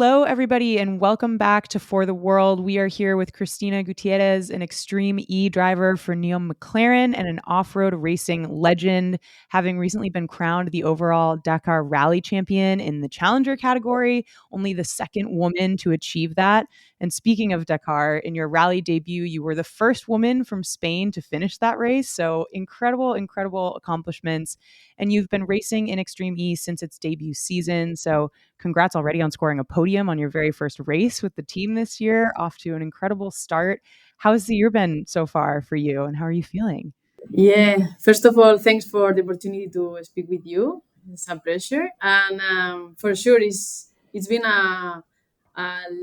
Hello, everybody, and welcome back to For the World. We are here with Cristina Gutierrez, an Extreme E driver for Neil McLaren and an off-road racing legend, having recently been crowned the overall Dakar Rally champion in the Challenger category, only the second woman to achieve that. And speaking of Dakar, in your rally debut, you were the first woman from Spain to finish that race. So incredible, incredible accomplishments. And you've been racing in Extreme E since its debut season. So congrats already on scoring a podium on your very first race with the team this year, off to an incredible start. How's the year been so far for you, and how are you feeling? Yeah, first of all, thanks for the opportunity to speak with you. It's a pleasure, and for sure, it's been a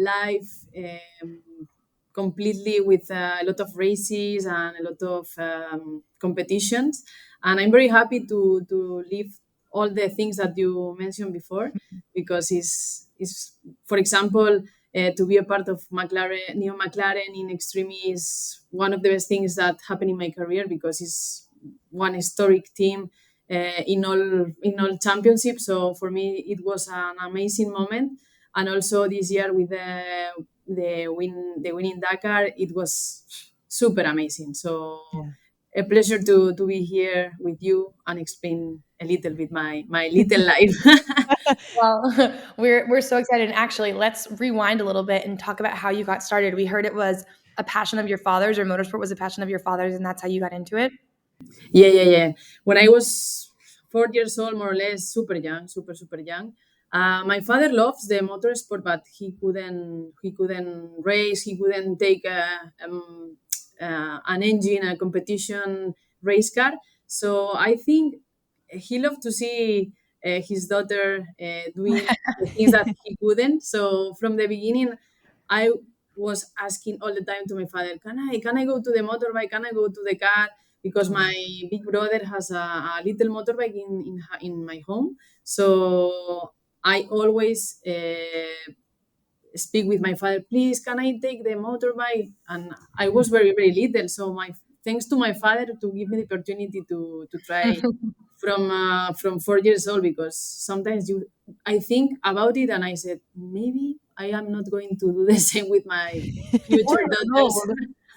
life completely with a lot of races and a lot of competitions, and I'm very happy to live all the things that you mentioned before, because it's for example. To be a part of McLaren, Neo McLaren in Extreme is one of the best things that happened in my career, because it's one historic team in all championships. So for me, it was an amazing moment. And also this year with the win in Dakar, it was super amazing. So Yeah. a pleasure to be here with you and explain a little bit my little life. Well, we're so excited. And actually, let's rewind a little bit and talk about how you got started. We heard it was a passion of your father's, or motorsport was a passion of your father's, and that's how you got into it. Yeah. When I was 4 years old, more or less, super young, super young. My father loves the motorsport, but he couldn't race. He couldn't take an engine, a competition race car. So I think he loved to see his daughter doing the things that he couldn't. So from the beginning, I was asking all the time to my father, can I go to the motorbike? Can I go to the car? Because Oh, my big brother has a little motorbike in my home. So I always speak with my father, please, can I take the motorbike? And I was very, very little. So my thanks to my father to give me the opportunity to try from 4 years old, because sometimes I think about it and I said, maybe I am not going to do the same with my Or future daughters.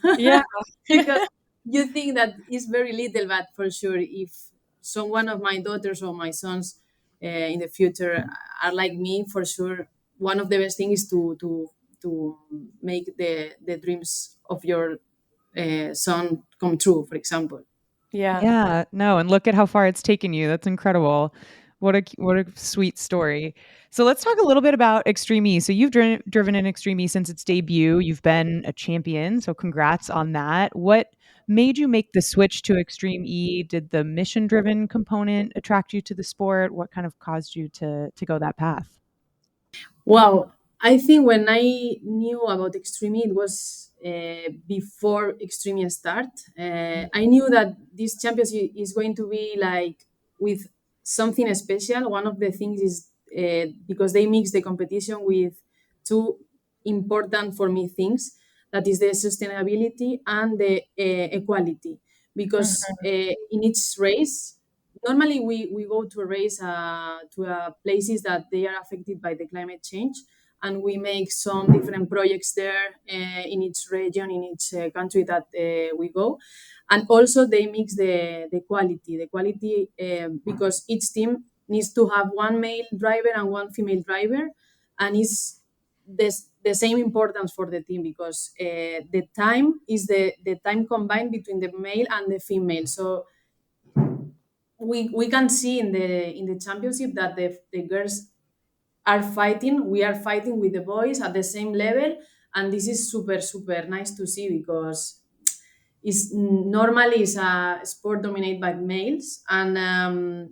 old. Yeah. Because you think that it's very little, but for sure, if some one of my daughters or my sons in the future are like me, for sure, one of the best things is to make the dreams of your son come true. For example. Yeah. yeah, no, and look at how far it's taken you. That's incredible. What a sweet story. So let's talk a little bit about Extreme E. So you've driven in Extreme E since its debut. You've been a champion, so congrats on that. What made you make the switch to Extreme E? Did the mission-driven component attract you to the sport? What kind of caused you to go that path? Wow, I think when I knew about Extreme, it was before Extreme start. I knew that this championship is going to be like with something special. One of the things is because they mix the competition with two important for me things. That is the sustainability and the equality. Because in each race, normally we go to a race to places that they are affected by the climate change, and we make some different projects there in each region, in each country that we go. And also they mix the quality because each team needs to have one male driver and one female driver, and it's the same importance for the team, because the time is the time combined between the male and the female. So we can see in the championship that the girls are fighting. We are fighting with the boys at the same level, and this is super nice to see, because it's normally is a sport dominated by males, and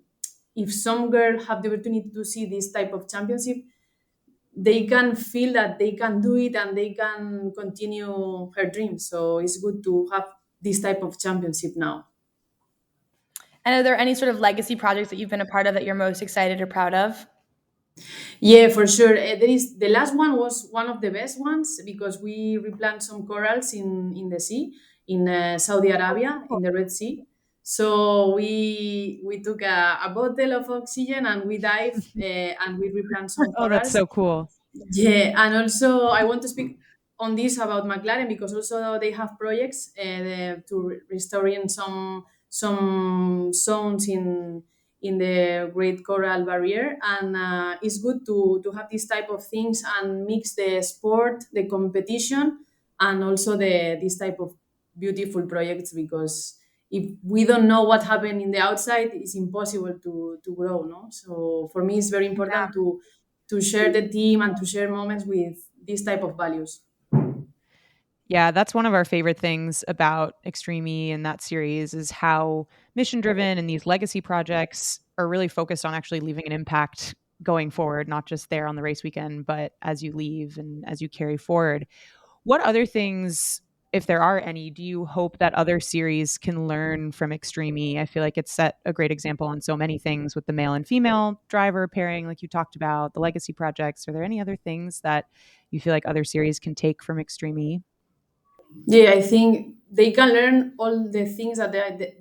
if some girl have the opportunity to see this type of championship, they can feel that they can do it and they can continue her dreams. So it's good to have this type of championship now. And are there any sort of legacy projects that you've been a part of that you're most excited or proud of? Yeah, for sure. There is the last one was one of the best ones, because we replant some corals in the sea in Saudi Arabia in the Red Sea. So we took a bottle of oxygen and we dive and we replant some Oh, that's corals. so cool. Yeah, and also I want to speak on this about McLaren because also they have projects restoring some zones in the Great Coral Barrier, and it's good to have this type of things and mix the sport, the competition, and also the this type of beautiful projects because if we don't know what happened in the outside, it's impossible to grow. No, so for me, it's very important to share the team and to share moments with these type of values. Yeah, that's one of our favorite things about Extreme E and that series is how mission driven and these legacy projects are really focused on actually leaving an impact going forward, not just there on the race weekend, but as you leave and as you carry forward. What other things, if there are any, do you hope that other series can learn from Extreme E? I feel like it's set a great example on so many things with the male and female driver pairing, like you talked about, the legacy projects. Are there any other things that you feel like other series can take from Extreme E? Yeah, I think they can learn all the things that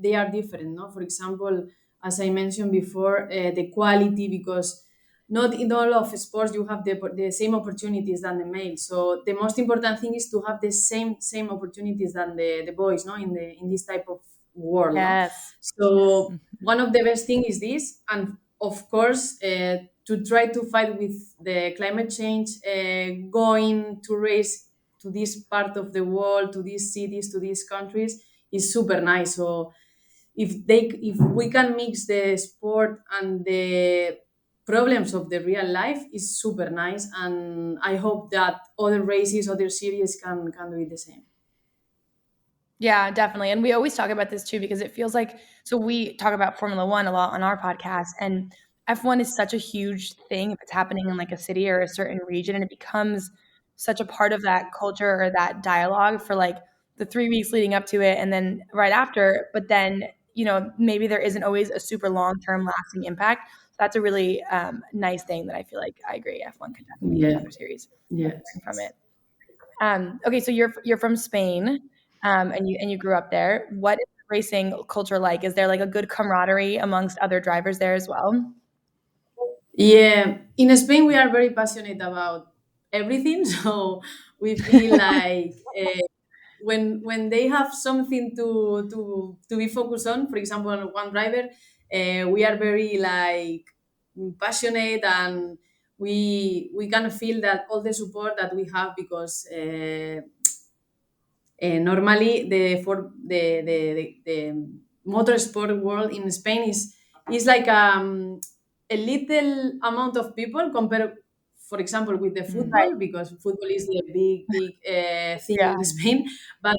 they are different. No, for example, as I mentioned before, the quality because not in all of sports you have the same opportunities than the male. So the most important thing is to have the same opportunities than the boys. No, in this type of world. No, Yes. so Mhm. one of the best thing is this, and of course. To try to fight with the climate change, going to race to this part of the world, to these cities, to these countries is super nice. So if we can mix the sport and the problems of the real life is super nice, and I hope that other races, other series can do it the same. Yeah, definitely. And we always talk about this too because it feels like so we talk about Formula One a lot on our podcast, and F1 is such a huge thing if it's happening in like a city or a certain region, and it becomes such a part of that culture or that dialogue for like the 3 weeks leading up to it and then right after. But then, maybe there isn't always a super long term lasting impact. So that's a really nice thing that I feel like I agree. F1 could definitely take Yeah, other series and yeah. learn from it. Okay, so you're from Spain, and you grew up there. What is the racing culture like? Is there like a good camaraderie amongst other drivers there as well? Yeah, in Spain we are very passionate about everything, so we feel like when they have something to be focused on, for example, one driver, we are very like passionate, and we can feel that all the support that we have because normally the motorsport world in Spain is like a little amount of people compared, for example, with the Right. football because football is the big thing Yeah. in Spain. But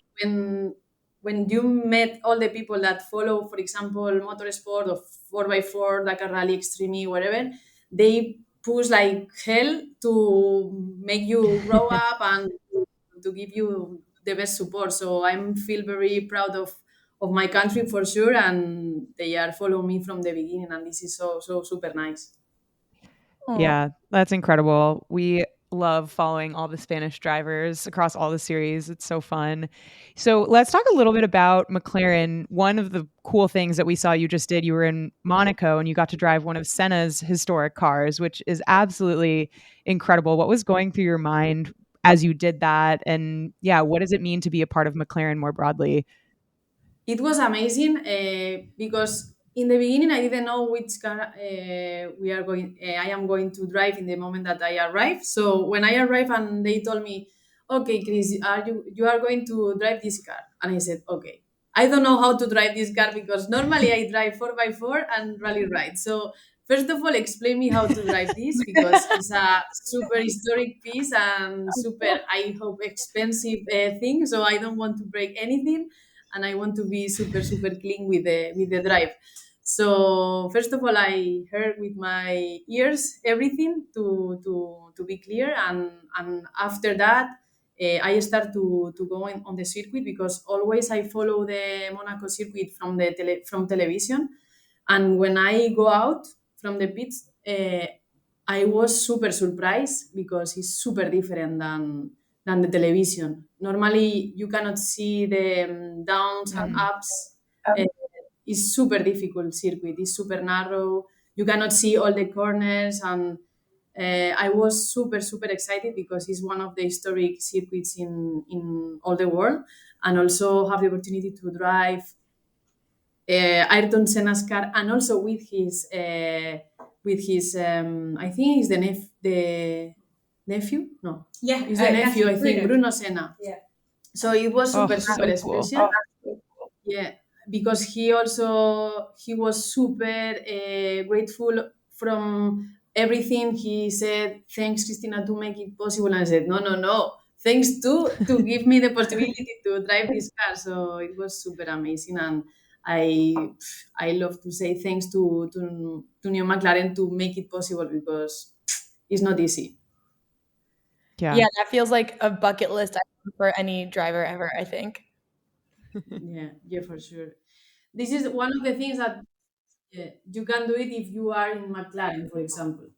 when you met all the people that follow, for example, motorsport or 4x4, Dakar Rally, Extreme, E, whatever, they push like hell to make you grow up and to give you the best support. So I'm feel very proud of my country for sure, and they are following me from the beginning, and this is so super nice. Oh, Yeah, that's incredible. We love following all the Spanish drivers across all the series. It's so fun. So let's talk a little bit about McLaren. One of the cool things that we saw you just did, you were in Monaco and you got to drive one of Senna's historic cars, which is absolutely incredible. What was going through your mind as you did that? And yeah, what does it mean to be a part of McLaren more broadly? It was amazing because in the beginning I didn't know which car I am going to drive in the moment that I arrive. So when I arrived and they told me, "Okay, Chris, you are going to drive this car," and I said, "Okay." I don't know how to drive this car because normally I drive 4x4 and rally ride. So first of all, explain me how to drive this because it's a super historic piece and super, I hope, expensive thing. So I don't want to break anything, and I want to be super clean with the drive. So first of all, I heard with my ears everything to be clear, and after that, I start to go on the circuit because always I follow the Monaco circuit from from television, and when I go out from the pits, I was super surprised because it's super different than the television. Normally, you cannot see the downs and mm. ups. Uh, it's super difficult circuit. It's super narrow. You cannot see all the corners, and I was super excited because it's one of the historic circuits in all the world, and also have the opportunity to drive Ayrton Senna's car, and also with his I think he's the nephew, no, Yeah, he's the nephew, nephew, I think, Bruno. Bruno Senna. Yeah. So it was Oh, super so cool. special. Yeah, because he was super grateful from everything. He said, "Thanks, Christina, to make it possible." And I said, "No. Thanks to give me the possibility to drive this car." So it was super amazing, and I I love to say thanks to New McLaren to make it possible because it's not easy. Yeah. Yeah, that feels like a bucket list item for any driver ever, I think. Yeah, for sure. This is one of the things that you can do it if you are in McLaren, for example.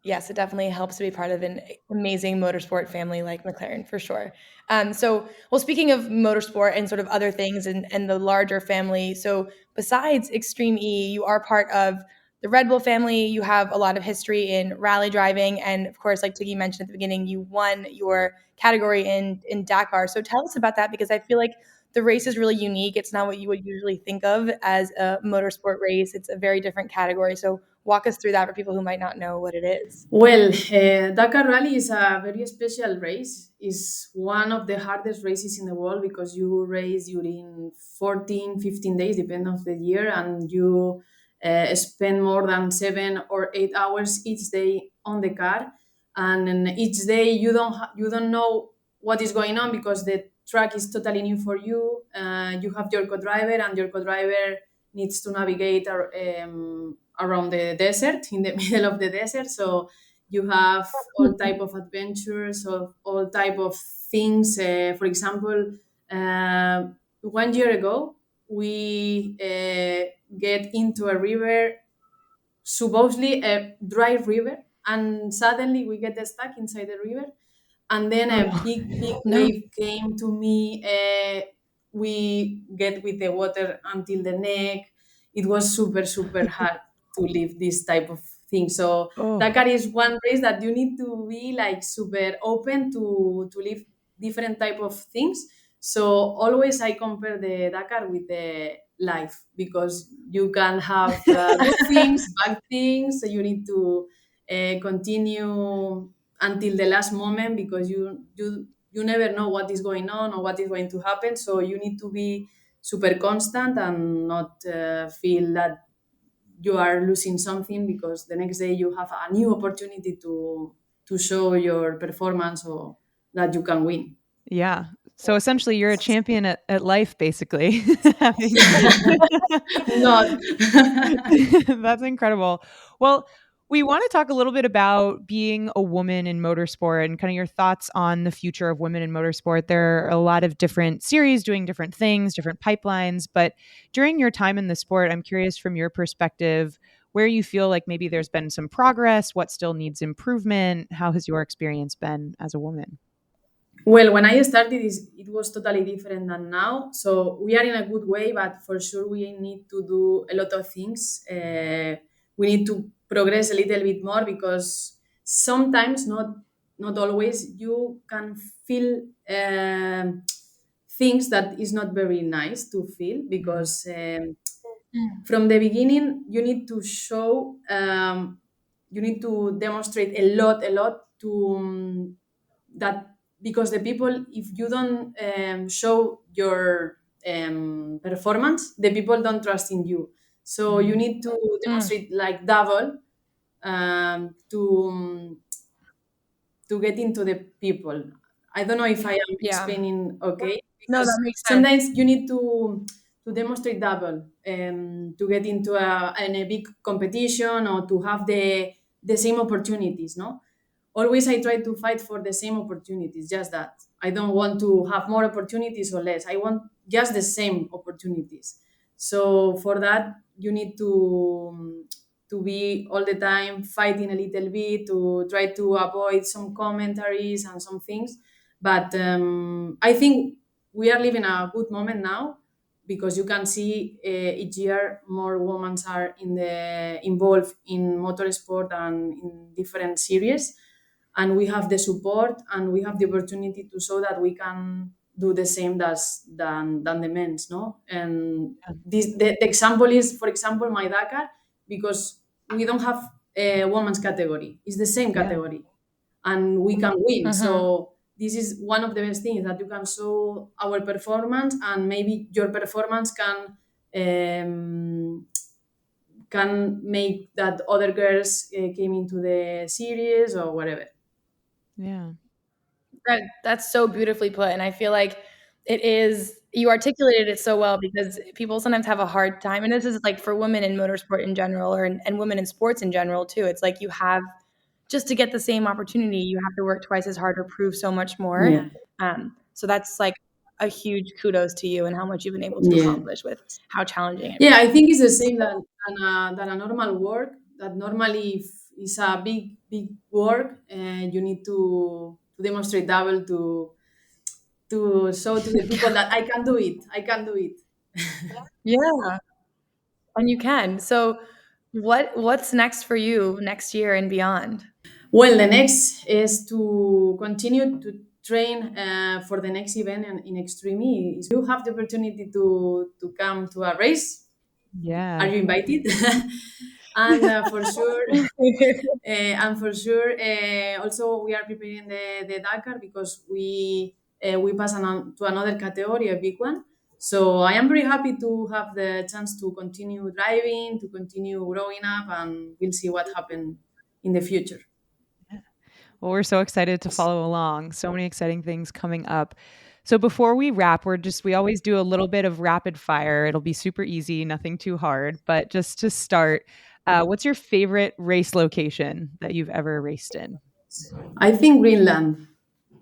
Yes, it definitely helps to be part of an amazing motorsport family like McLaren for sure. Well, speaking of motorsport and sort of other things and the larger family, so besides Extreme E, you are part of the Red Bull family. You have a lot of history in rally driving, and of course, like Tiggy mentioned at the beginning, you won your category in Dakar. So tell us about that because I feel like the race is really unique. It's not what you would usually think of as a motorsport race. It's a very different category. So walk us through that for people who might not know what it is. Well, Dakar Rally is a very special race. It's one of the hardest races in the world because you race during 14, 15 days, depending on the year, and you spend more than 7 or 8 hours each day on the car. And then each day you don't know what is going on because the track is totally new for you. You have your co-driver, and your co-driver needs to navigate around the desert, in the middle of the desert. So you have all type of adventures, of all type of things. For example, uh, 1 year ago, we get into a river, supposedly a dry river, and suddenly we get stuck inside the river, and then Oh, a no. big No. wave came to me. We get with the water until the neck. It was super hard to live this type of thing. So Oh, Dakar is one race that you need to be like super open to live different type of things. So always I compare the Dakar with the life because you can have good things, bad things. So you need to continue until the last moment because you never know what is going on or what is going to happen. So you need to be super constant and not feel that you are losing something because the next day you have a new opportunity to show your performance or that you can win. yeah. So essentially, you're a champion at life, basically. Having- Not. That's incredible. Well, we want to talk a little bit about being a woman in motorsport and kind of your thoughts on the future of women in motorsport. There are a lot of different series doing different things, different pipelines. But during your time in the sport, I'm curious from your perspective where you feel like maybe there's been some progress, what still needs improvement. How has your experience been as a woman? Well, when I started, it was totally different than now. So we are in a good way, but for sure we need to do a lot of things. We need to progress a little bit more because sometimes, not always, you can feel things that is not very nice to feel Mhm. because Mm. from the beginning you need to show, you need to demonstrate a lot to that because the people, if you don't show your performance, the people don't trust in you. So you Mm. need to Mm. demonstrate like double um, to to get into the people. I don't know if I am Yeah. explaining okay No, that because makes sense. sometimes you need to demonstrate double to get into a big competition or to have the same opportunities. No, always I try to fight for the same opportunities. Just that I don't want to have more opportunities or less. I want just the same opportunities. So for that you need to be all the time fighting a little bit to try to avoid some commentaries and some things. But I think we are living a good moment now because you can see each year more women are involved in motorsport and in different series, and we have the support and we have the opportunity to show that we can do the same than the men's, no? And the example is, for example, my Dakar, because we don't have a women's category. It's the same Yeah. category, and we can win. Mhm. So this is one of the best things, that you can show our performance, and maybe your performance um, can make that other girls came into the series or whatever. Yeah. That's so beautifully put, and I feel like it is you articulated it so well because people sometimes have a hard time, and this is like for women in motorsport in general, and women in sports in general too. It's like you have just to get the same opportunity, you have to work twice as hard or prove so much more. Yeah, So that's like a huge kudos to you and how much you've been able to yeah. accomplish with how challenging it Yeah, really I is. think it's the same than a normal work. That normally, if it's a big work, and you need to demonstrate double to show to the people that I can do it. I can do it. Yeah, and you can. So what's next for you next year and beyond? Well, the next is to continue to train for the next event in Extreme E. If you have the opportunity to come to a race, are Yeah. you invited? And for sure, also we are preparing the Dakar, because we pass to another category, a big one. So I am very happy to have the chance to continue driving, to continue growing up, and we'll see what happens in the future. Well, we're so excited to follow along. So many exciting things coming up. So before we wrap, we always do a little bit of rapid fire. It'll be super easy, nothing too hard. But just to start, what's your favorite race location that you've ever raced in? I think Greenland,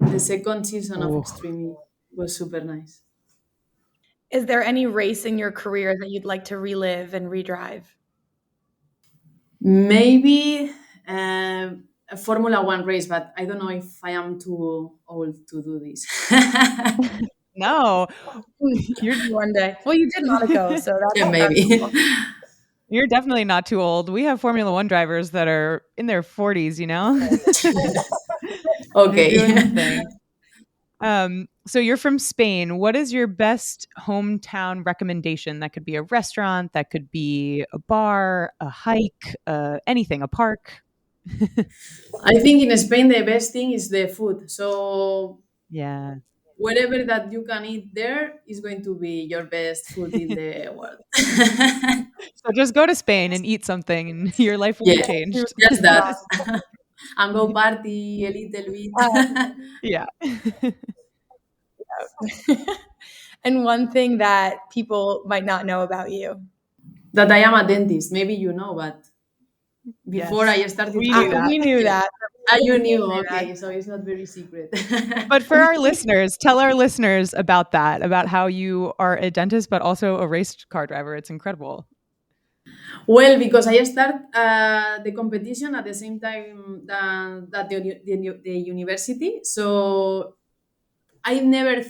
the second season of Oh, Extreme, was super nice. Is there any race in your career that you'd like to relive and redrive? Maybe a Formula One race, but I don't know if I am too old to do this. no. You're due one day. Well, you did Monaco, so Yeah, that's maybe. cool. You're definitely not too old. We have Formula One drivers that are in their 40s, you know? They're Okay. doing the thing. So you're from Spain. What is your best hometown recommendation? That could be a restaurant, that could be a bar, a hike, anything, a park. I think in Spain the best thing is the food. So Yeah. whatever that you can eat there is going to be your best food in the world. So just go to Spain and eat something and your life will be Yeah, changed. just that. And go party a little bit. Yeah. And one thing that people might not know about you. That I am a dentist. Maybe you know, but before Yes. I started We to, knew that. We knew yeah. that. Ah, you We knew. knew that. Okay, so it's not very secret. But for our listeners, tell our listeners about that, about how you are a dentist, but also a race car driver. It's incredible. Well, because I start the competition at the same time that the university, so I never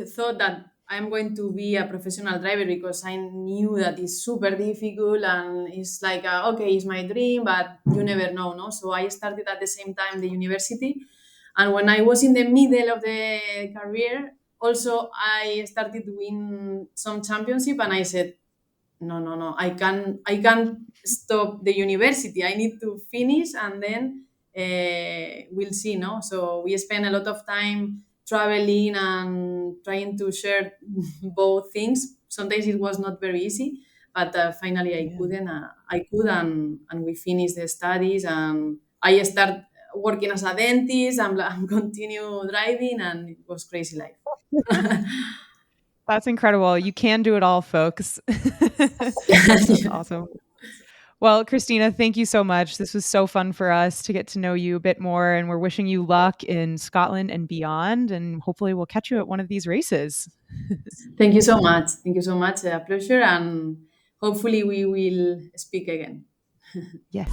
thought that I'm going to be a professional driver, because I knew that it's super difficult, and it's like, okay, it's my dream, but you never know, no? So I started at the same time the university, and when I was in the middle of the career, also I started to win some championship, and I said, no, I can stop the university. I need to finish, and then we'll see, no? So we spent a lot of time traveling and trying to share both things. Sometimes it was not very easy, but finally I Yeah. couldn't. I could, and we finished the studies, and I start working as a dentist, and continue driving, and it was crazy life. That's incredible. You can do it all, folks. That's awesome. Well, Christina, thank you so much. This was so fun for us to get to know you a bit more, and we're wishing you luck in Scotland and beyond. And hopefully, we'll catch you at one of these races. Thank you so much. Thank you so much. A pleasure. And hopefully, we will speak again. Yes.